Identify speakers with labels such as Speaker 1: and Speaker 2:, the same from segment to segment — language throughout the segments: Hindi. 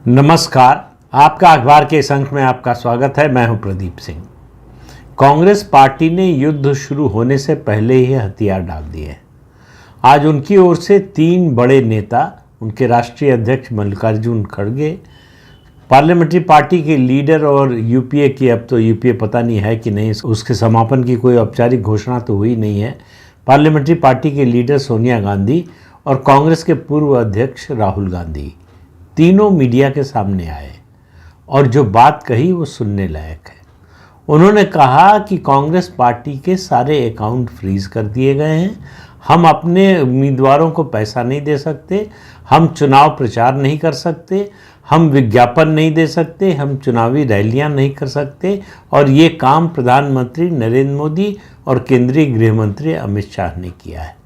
Speaker 1: नमस्कार। आपका अखबार के इस अंक में आपका स्वागत है। मैं हूं प्रदीप सिंह। कांग्रेस पार्टी ने युद्ध शुरू होने से पहले ही हथियार डाल दिए हैं। आज उनकी ओर से 3 बड़े नेता, उनके राष्ट्रीय अध्यक्ष मल्लिकार्जुन खड़गे, पार्लियामेंट्री पार्टी के लीडर और यूपीए की, अब तो यूपीए पता नहीं है कि नहीं, उसके समापन की कोई औपचारिक घोषणा तो हुई नहीं है, पार्लियामेंट्री पार्टी के लीडर सोनिया गांधी और कांग्रेस के पूर्व अध्यक्ष राहुल गांधी तीनों मीडिया के सामने आए और जो बात कही वो सुनने लायक है। उन्होंने कहा कि कांग्रेस पार्टी के सारे अकाउंट फ्रीज कर दिए गए हैं, हम अपने उम्मीदवारों को पैसा नहीं दे सकते, हम चुनाव प्रचार नहीं कर सकते, हम विज्ञापन नहीं दे सकते, हम चुनावी रैलियां नहीं कर सकते और ये काम प्रधानमंत्री नरेंद्र मोदी और केंद्रीय गृह मंत्री अमित शाह ने किया है।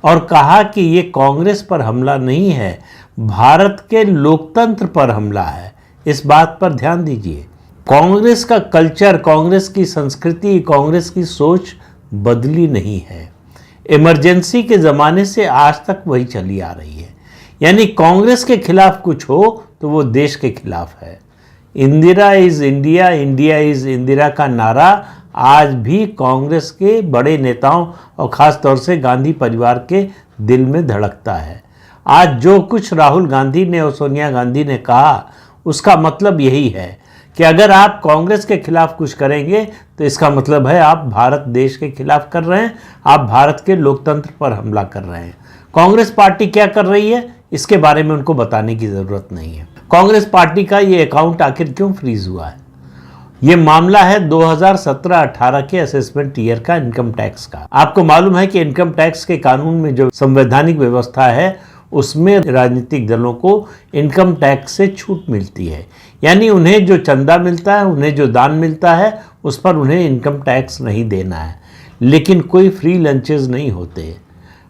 Speaker 1: और कहा कि ये कांग्रेस पर हमला नहीं है, भारत के लोकतंत्र पर हमला है। इस बात पर ध्यान दीजिए। कांग्रेस का कल्चर, कांग्रेस की संस्कृति, कांग्रेस की सोच बदली नहीं है। इमरजेंसी के ज़माने से आज तक वही चली आ रही है। यानी कांग्रेस के खिलाफ कुछ हो तो वो देश के खिलाफ है। Indira is India, India is Indira का नारा आज भी कांग्रेस के बड़े नेताओं और ख़ास तौर से गांधी परिवार के दिल में धड़कता है। आज जो कुछ राहुल गांधी ने और सोनिया गांधी ने कहा, उसका मतलब यही है कि अगर आप कांग्रेस के खिलाफ कुछ करेंगे तो इसका मतलब है आप भारत देश के खिलाफ कर रहे हैं, आप भारत के लोकतंत्र पर हमला कर रहे हैं। कांग्रेस पार्टी क्या कर रही है, इसके बारे में उनको बताने की ज़रूरत नहीं है। कांग्रेस पार्टी का ये अकाउंट आखिर क्यों फ्रीज हुआ है? ये मामला है 2017-18 के असेसमेंट ईयर का इनकम टैक्स का। आपको मालूम है कि इनकम टैक्स के कानून में जो संवैधानिक व्यवस्था है उसमें राजनीतिक दलों को इनकम टैक्स से छूट मिलती है। यानी उन्हें जो चंदा मिलता है, उन्हें जो दान मिलता है, उस पर उन्हें इनकम टैक्स नहीं देना है। लेकिन कोई फ्री लंचेस नहीं होते।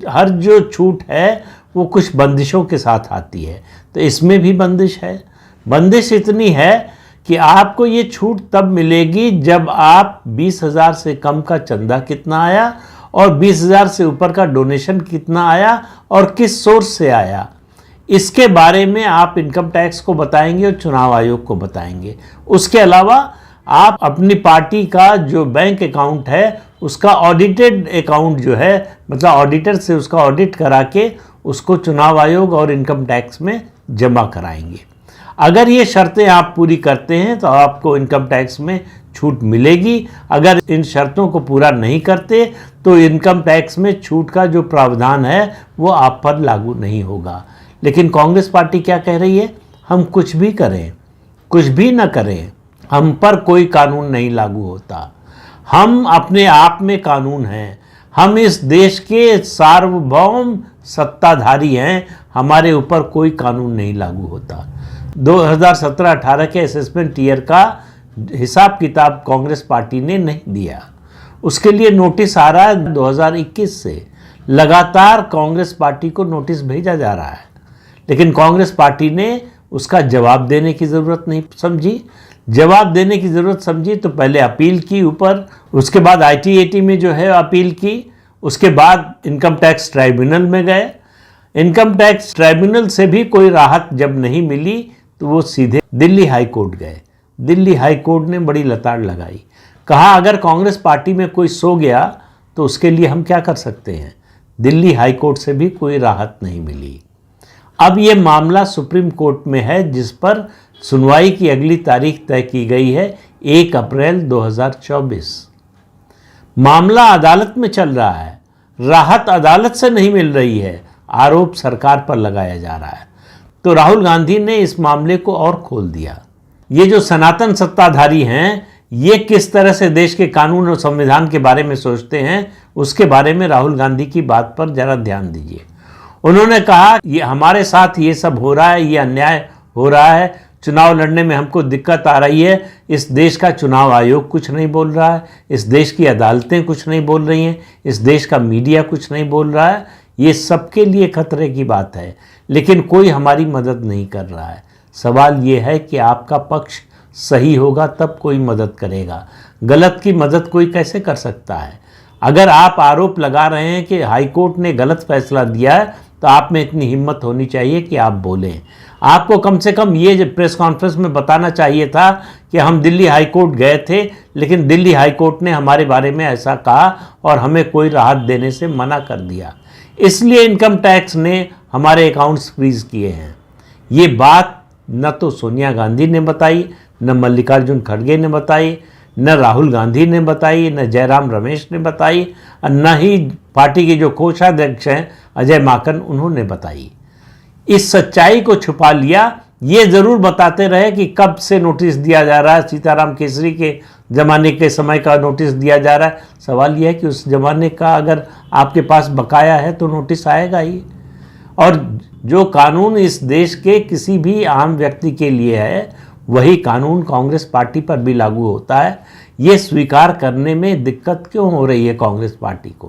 Speaker 1: हर जो छूट है वो कुछ बंदिशों के साथ आती है, तो इसमें भी बंदिश है। बंदिश इतनी है कि आपको ये छूट तब मिलेगी जब आप 20,000 से कम का चंदा कितना आया और 20,000 से ऊपर का डोनेशन कितना आया और किस सोर्स से आया, इसके बारे में आप इनकम टैक्स को बताएंगे और चुनाव आयोग को बताएंगे। उसके अलावा आप अपनी पार्टी का जो बैंक अकाउंट है उसका ऑडिटेड अकाउंट जो है, मतलब ऑडिटर से उसका ऑडिट करा के उसको चुनाव आयोग और इनकम टैक्स में जमा कराएंगे। अगर ये शर्तें आप पूरी करते हैं तो आपको इनकम टैक्स में छूट मिलेगी। अगर इन शर्तों को पूरा नहीं करते तो इनकम टैक्स में छूट का जो प्रावधान है वो आप पर लागू नहीं होगा। लेकिन कांग्रेस पार्टी क्या कह रही है? हम कुछ भी करें, कुछ भी न करें, हम पर कोई कानून नहीं लागू होता। हम अपने आप में कानून हैं, हम इस देश के सार्वभौम सत्ताधारी हैं, हमारे ऊपर कोई कानून नहीं लागू होता। 2017-18 के असेसमेंट ईयर का हिसाब किताब कांग्रेस पार्टी ने नहीं दिया। उसके लिए नोटिस आ रहा है 2021 से। लगातार कांग्रेस पार्टी को नोटिस भेजा जा रहा है, लेकिन कांग्रेस पार्टी ने उसका जवाब देने की ज़रूरत नहीं समझी। जवाब देने की ज़रूरत समझी तो पहले अपील की ऊपर, उसके बाद ITAT में जो है अपील की, उसके बाद इनकम टैक्स ट्राइब्यूनल में गए। इनकम टैक्स ट्राइब्यूनल से भी कोई राहत जब नहीं मिली तो वो सीधे दिल्ली हाई कोर्ट गए। दिल्ली हाई कोर्ट ने बड़ी लताड़ लगाई, कहा अगर कांग्रेस पार्टी में कोई सो गया तो उसके लिए हम क्या कर सकते हैं। दिल्ली हाई कोर्ट से भी कोई राहत नहीं मिली। अब ये मामला सुप्रीम कोर्ट में है, जिस पर सुनवाई की अगली तारीख तय की गई है 1 अप्रैल 2024। मामला अदालत में चल रहा है, राहत अदालत से नहीं मिल रही है, आरोप सरकार पर लगाया जा रहा है। तो राहुल गांधी ने इस मामले को और खोल दिया। ये जो सनातन सत्ताधारी हैं, ये किस तरह से देश के कानून और संविधान के बारे में सोचते हैं, उसके बारे में राहुल गांधी की बात पर जरा ध्यान दीजिए। उन्होंने कहा ये हमारे साथ ये सब हो रहा है, ये अन्याय हो रहा है, चुनाव लड़ने में हमको दिक्कत आ रही है। इस देश का चुनाव आयोग कुछ नहीं बोल रहा है, इस देश की अदालतें कुछ नहीं बोल रही हैं, इस देश का मीडिया कुछ नहीं बोल रहा है। ये सबके लिए खतरे की बात है, लेकिन कोई हमारी मदद नहीं कर रहा है। सवाल ये है कि आपका पक्ष सही होगा तब कोई मदद करेगा, गलत की मदद कोई कैसे कर सकता है? अगर आप आरोप लगा रहे हैं कि हाई कोर्ट ने गलत फैसला दिया है तो आप में इतनी हिम्मत होनी चाहिए कि आप बोलें। आपको कम से कम ये प्रेस कॉन्फ्रेंस में बताना चाहिए था कि हम दिल्ली हाई कोर्ट गए थे, लेकिन दिल्ली हाई कोर्ट ने हमारे बारे में ऐसा कहा और हमें कोई राहत देने से मना कर दिया, इसलिए इनकम टैक्स ने हमारे अकाउंट्स फ्रीज किए हैं। ये बात न तो सोनिया गांधी ने बताई, न मल्लिकार्जुन खड़गे ने बताई, न राहुल गांधी ने बताई, न जयराम रमेश ने बताई, और न ही पार्टी के जो कोषाध्यक्ष हैं अजय माकन, उन्होंने बताई। इस सच्चाई को छुपा लिया। ये ज़रूर बताते रहे कि कब से नोटिस दिया जा रहा है, सीताराम केसरी के ज़माने के समय का नोटिस दिया जा रहा है। सवाल यह है कि उस ज़माने का अगर आपके पास बकाया है तो नोटिस आएगा ही। और जो कानून इस देश के किसी भी आम व्यक्ति के लिए है, वही कानून कांग्रेस पार्टी पर भी लागू होता है। ये स्वीकार करने में दिक्कत क्यों हो रही है कांग्रेस पार्टी को?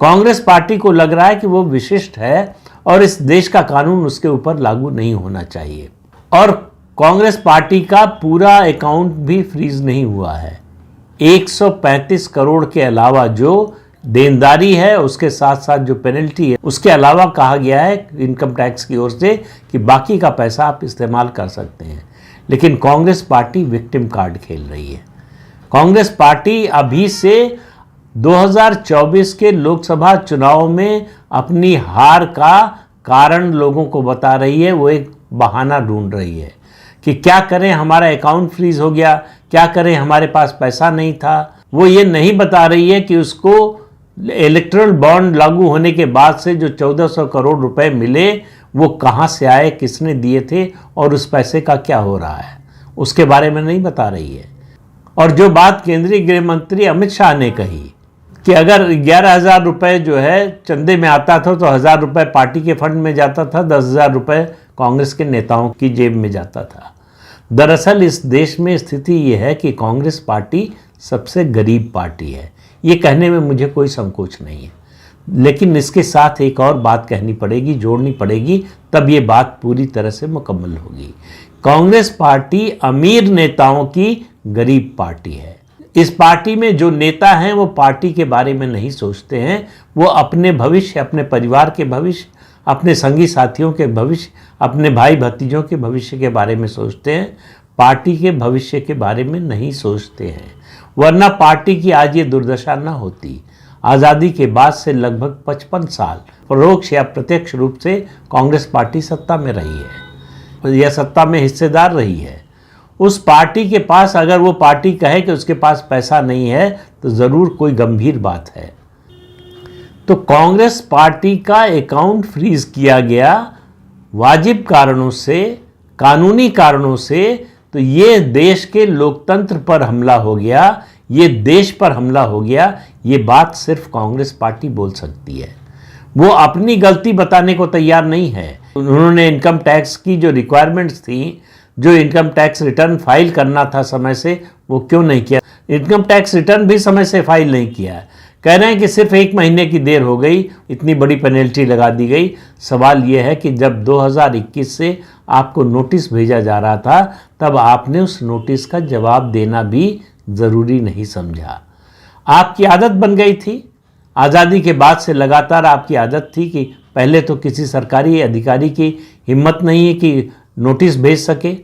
Speaker 1: कांग्रेस पार्टी को लग रहा है कि वो विशिष्ट है और इस देश का कानून उसके ऊपर लागू नहीं होना चाहिए। और कांग्रेस पार्टी का पूरा अकाउंट भी फ्रीज नहीं हुआ है। 135 करोड़ के अलावा जो देनदारी है, उसके साथ साथ जो पेनल्टी है, उसके अलावा कहा गया है इनकम टैक्स की ओर से कि बाकी का पैसा आप इस्तेमाल कर सकते हैं। लेकिन कांग्रेस पार्टी विक्टिम कार्ड खेल रही है। कांग्रेस पार्टी अभी से 2024 के लोकसभा चुनाव में अपनी हार का कारण लोगों को बता रही है। वो एक बहाना ढूंढ रही है कि क्या करें, हमारा अकाउंट फ्रीज हो गया, क्या करें, हमारे पास पैसा नहीं था। वो ये नहीं बता रही है कि उसको इलेक्टोरल बॉन्ड लागू होने के बाद से जो 1400 करोड़ रुपए मिले, वो कहाँ से आए, किसने दिए थे और उस पैसे का क्या हो रहा है, उसके बारे में नहीं बता रही है। और जो बात केंद्रीय गृह मंत्री अमित शाह ने कही कि अगर 11,000 रुपये जो है चंदे में आता था तो 1,000 रुपये पार्टी के फंड में जाता था, 10,000 रुपये कांग्रेस के नेताओं की जेब में जाता था। दरअसल इस देश में स्थिति ये है कि कांग्रेस पार्टी सबसे गरीब पार्टी है। ये कहने में मुझे कोई संकोच नहीं है, लेकिन इसके साथ एक और बात कहनी पड़ेगी, जोड़नी पड़ेगी, तब ये बात पूरी तरह से मुकम्मल होगी। कांग्रेस पार्टी अमीर नेताओं की गरीब पार्टी है। इस पार्टी में जो नेता हैं वो पार्टी के बारे में नहीं सोचते हैं। वो अपने भविष्य, अपने परिवार के भविष्य, अपने संगी साथियों के भविष्य, अपने भाई भतीजों के भविष्य के बारे में सोचते हैं, पार्टी के भविष्य के बारे में नहीं सोचते हैं। वरना पार्टी की आज ये दुर्दशा न होती। आज़ादी के बाद से लगभग 55 साल परोक्ष या प्रत्यक्ष रूप से कांग्रेस पार्टी सत्ता में रही है या सत्ता में हिस्सेदार रही है। उस पार्टी के पास, अगर वो पार्टी कहे कि उसके पास पैसा नहीं है, तो ज़रूर कोई गंभीर बात है। तो कांग्रेस पार्टी का अकाउंट फ्रीज किया गया वाजिब कारणों से, कानूनी कारणों से, तो ये देश के लोकतंत्र पर हमला हो गया, ये देश पर हमला हो गया। ये बात सिर्फ कांग्रेस पार्टी बोल सकती है। वो अपनी गलती बताने को तैयार नहीं है। उन्होंने इनकम टैक्स की जो रिक्वायरमेंट्स थी, जो इनकम टैक्स रिटर्न फाइल करना था समय से, वो क्यों नहीं किया? इनकम टैक्स रिटर्न भी समय से फाइल नहीं किया है। कह रहे हैं कि सिर्फ 1 महीने की देर हो गई, इतनी बड़ी पेनल्टी लगा दी गई। सवाल यह है कि जब 2021 से आपको नोटिस भेजा जा रहा था, तब आपने उस नोटिस का जवाब देना भी ज़रूरी नहीं समझा। आपकी आदत बन गई थी। आज़ादी के बाद से लगातार आपकी आदत थी कि पहले तो किसी सरकारी अधिकारी की हिम्मत नहीं है कि नोटिस भेज सके।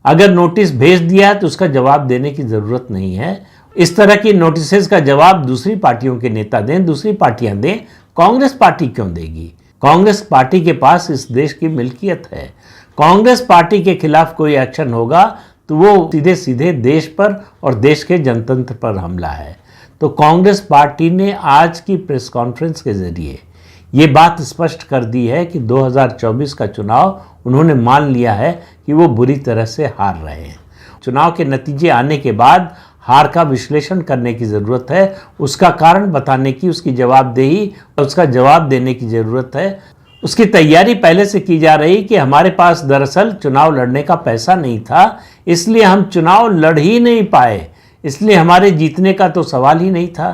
Speaker 1: अगर नोटिस भेज दिया है तो उसका जवाब देने की ज़रूरत नहीं है। इस तरह की नोटिसेस का जवाब दूसरी पार्टियों के नेता दें, दूसरी पार्टियां दें। कांग्रेस पार्टी क्यों देगी? कांग्रेस पार्टी के पास इस देश की मिल्कियत है। कांग्रेस पार्टी के खिलाफ कोई एक्शन होगा तो वो सीधे सीधे देश पर और देश के जनतंत्र पर हमला है। तो कांग्रेस पार्टी ने आज की प्रेस कॉन्फ्रेंस के जरिए ये बात स्पष्ट कर दी है कि 2024 का चुनाव उन्होंने मान लिया है कि वो बुरी तरह से हार रहे हैं। चुनाव के नतीजे आने के बाद हार का विश्लेषण करने की ज़रूरत है, उसका कारण बताने की, उसकी जवाबदेही, उसका जवाब देने की ज़रूरत है। उसकी तैयारी पहले से की जा रही कि हमारे पास दरअसल चुनाव लड़ने का पैसा नहीं था, इसलिए हम चुनाव लड़ ही नहीं पाए, इसलिए हमारे जीतने का तो सवाल ही नहीं था।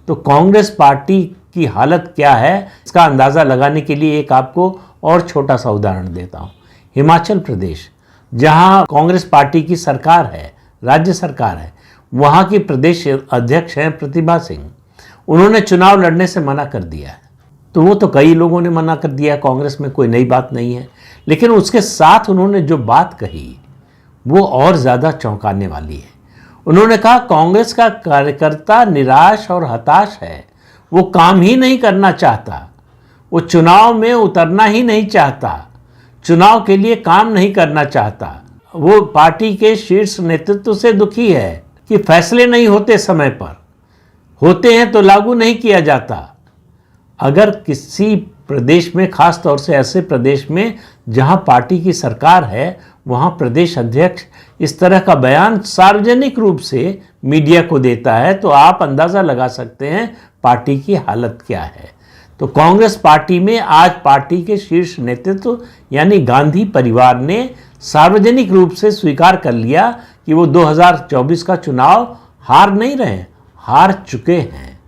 Speaker 1: तो कांग्रेस पार्टी की हालत क्या है, इसका अंदाज़ा लगाने के लिए एक आपको और छोटा सा उदाहरण देता हूँ। हिमाचल प्रदेश, जहाँ कांग्रेस पार्टी की सरकार है, राज्य सरकार है, वहाँ की प्रदेश अध्यक्ष हैं प्रतिभा सिंह। उन्होंने चुनाव लड़ने से मना कर दिया है। तो वो तो कई लोगों ने मना कर दिया है, कांग्रेस में कोई नई बात नहीं है। लेकिन उसके साथ उन्होंने जो बात कही वो और ज़्यादा चौंकाने वाली है। उन्होंने कहा कांग्रेस का कार्यकर्ता निराश और हताश है, वो काम ही नहीं करना चाहता, वो चुनाव में उतरना ही नहीं चाहता, चुनाव के लिए काम नहीं करना चाहता। वो पार्टी के शीर्ष नेतृत्व से दुखी है कि फैसले नहीं होते समय पर, होते हैं तो लागू नहीं किया जाता। अगर किसी प्रदेश में, खास तौर से ऐसे प्रदेश में जहां पार्टी की सरकार है, वहां प्रदेश अध्यक्ष इस तरह का बयान सार्वजनिक रूप से मीडिया को देता है तो आप अंदाज़ा लगा सकते हैं पार्टी की हालत क्या है। तो कांग्रेस पार्टी में आज पार्टी के शीर्ष नेतृत्व यानी गांधी परिवार ने सार्वजनिक रूप से स्वीकार कर लिया कि वो 2024 का चुनाव हार नहीं रहे, हार चुके हैं।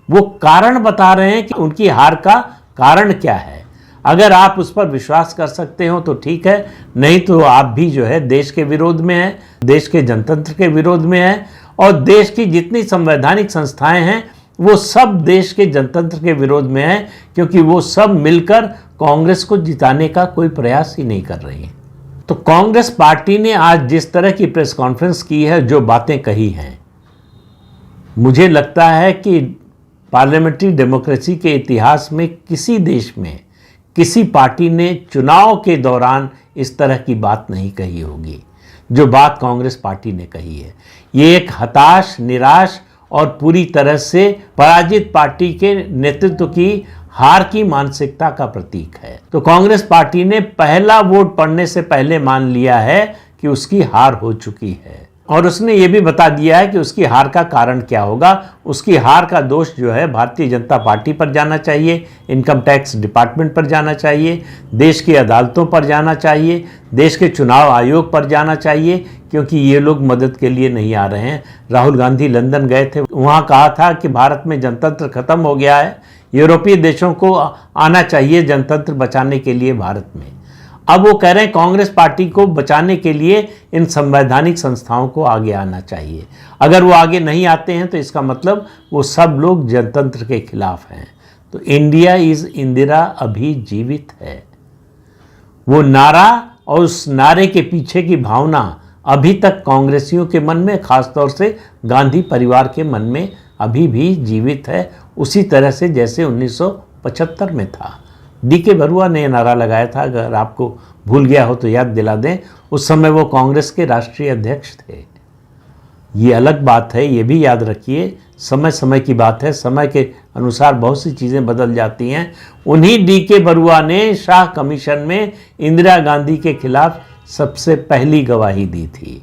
Speaker 1: वो कारण बता रहे हैं कि उनकी हार का कारण क्या है। अगर आप उस पर विश्वास कर सकते हो तो ठीक है, नहीं तो आप भी जो है देश के विरोध में हैं, देश के जनतंत्र के विरोध में हैं, और देश की जितनी संवैधानिक संस्थाएं हैं वो सब देश के जनतंत्र के विरोध में हैं, क्योंकि वो सब मिलकर कांग्रेस को जिताने का कोई प्रयास ही नहीं कर रही हैं। तो कांग्रेस पार्टी ने आज जिस तरह की प्रेस कॉन्फ्रेंस की है, जो बातें कही हैं, मुझे लगता है कि पार्लियामेंट्री डेमोक्रेसी के इतिहास में किसी देश में किसी पार्टी ने चुनाव के दौरान इस तरह की बात नहीं कही होगी जो बात कांग्रेस पार्टी ने कही है। ये एक हताश, निराश और पूरी तरह से पराजित पार्टी के नेतृत्व की हार की मानसिकता का प्रतीक है। तो कांग्रेस पार्टी ने पहला वोट पड़ने से पहले मान लिया है कि उसकी हार हो चुकी है, और उसने ये भी बता दिया है कि उसकी हार का कारण क्या होगा। उसकी हार का दोष जो है भारतीय जनता पार्टी पर जाना चाहिए, इनकम टैक्स डिपार्टमेंट पर जाना चाहिए, देश की अदालतों पर जाना चाहिए, देश के चुनाव आयोग पर जाना चाहिए, क्योंकि ये लोग मदद के लिए नहीं आ रहे हैं। राहुल गांधी लंदन गए थे, वहाँ कहा था कि भारत में जनतंत्र खत्म हो गया है, यूरोपीय देशों को आना चाहिए जनतंत्र बचाने के लिए भारत में। अब वो कह रहे हैं कांग्रेस पार्टी को बचाने के लिए इन संवैधानिक संस्थाओं को आगे आना चाहिए। अगर वो आगे नहीं आते हैं तो इसका मतलब वो सब लोग जनतंत्र के खिलाफ हैं। तो इंडिया इज इंदिरा अभी जीवित है। वो नारा और उस नारे के पीछे की भावना अभी तक कांग्रेसियों के मन में, खासतौर से गांधी परिवार के मन में अभी भी जीवित है, उसी तरह से जैसे 1975 में था। डी.के. बरुआ ने नारा लगाया था, अगर आपको भूल गया हो तो याद दिला दें। उस समय वो कांग्रेस के राष्ट्रीय अध्यक्ष थे। ये अलग बात है, ये भी याद रखिए, समय समय की बात है, समय के अनुसार बहुत सी चीज़ें बदल जाती हैं। उन्हीं डी.के. बरुआ ने शाह कमीशन में इंदिरा गांधी के खिलाफ सबसे पहली गवाही दी थी।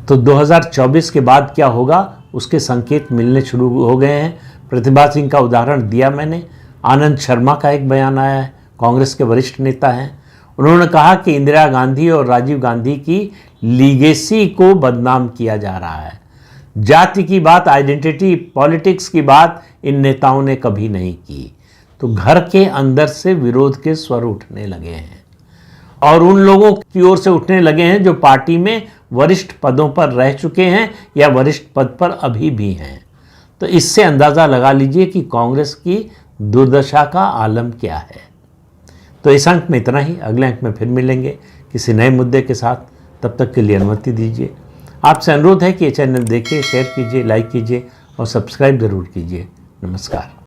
Speaker 1: तो 2024 के बाद क्या होगा उसके संकेत मिलने शुरू हो गए हैं। प्रतिभा सिंह का उदाहरण दिया मैंने, आनंद शर्मा का एक बयान आया है, कांग्रेस के वरिष्ठ नेता हैं। उन्होंने कहा कि इंदिरा गांधी और राजीव गांधी की लीगेसी को बदनाम किया जा रहा है। जाति की बात, आइडेंटिटी पॉलिटिक्स की बात इन नेताओं ने कभी नहीं की। तो घर के अंदर से विरोध के स्वर उठने लगे हैं, और उन लोगों की ओर से उठने लगे हैं जो पार्टी में वरिष्ठ पदों पर रह चुके हैं या वरिष्ठ पद पर अभी भी हैं। तो इससे अंदाज़ा लगा लीजिए कि कांग्रेस की दुर्दशा का आलम क्या है। तो इस अंक में इतना ही, अगले अंक में फिर मिलेंगे किसी नए मुद्दे के साथ। तब तक के लिए अनुमति दीजिए। आपसे अनुरोध है कि ये चैनल देखिए, शेयर कीजिए, लाइक कीजिए और सब्सक्राइब ज़रूर कीजिए। नमस्कार।